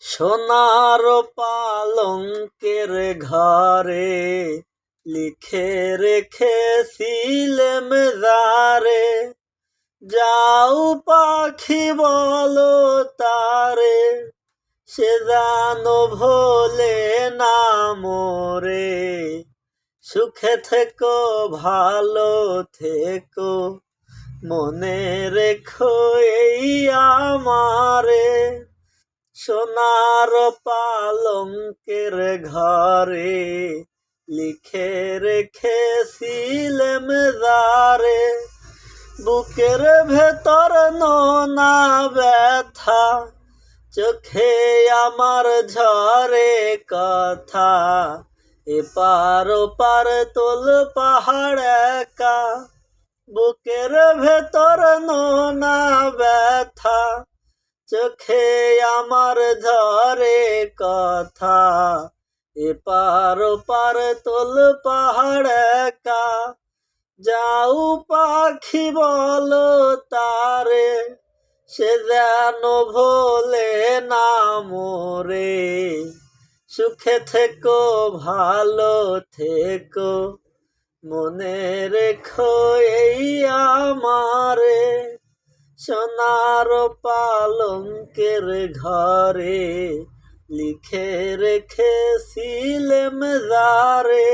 সোনার পালঙ্কের ঘরে লিখে রেখেছিলেম যারে, যাও পাখি বলো তারে, সে যেন ভোলে না মোরে। সুখে থেকো ভালো থেকো, মনে রেখো এই আমারে। সোনার পালঙ্কের ঘরে লিখে রেখেছিলেম যারে, বুকের ভেতর নোনা ব্যথা, চোখে আমার ঝরে কথা। এপার ওপার তোল পাহাড় একা, বুকের ভেতর নোনা ব্যথা, চোখে আমার ঝরে কথা। এপার ওপার তোল পাহাড় একা, যাও পাখি বলো তারে, সে যেন ভোলে না মোরে। সুখে থেকো ভালো থেকো, মনে রেখো এই আমারে। সোনার পালঙ্কের ঘরে লিখে রেখেছিলেম যারে।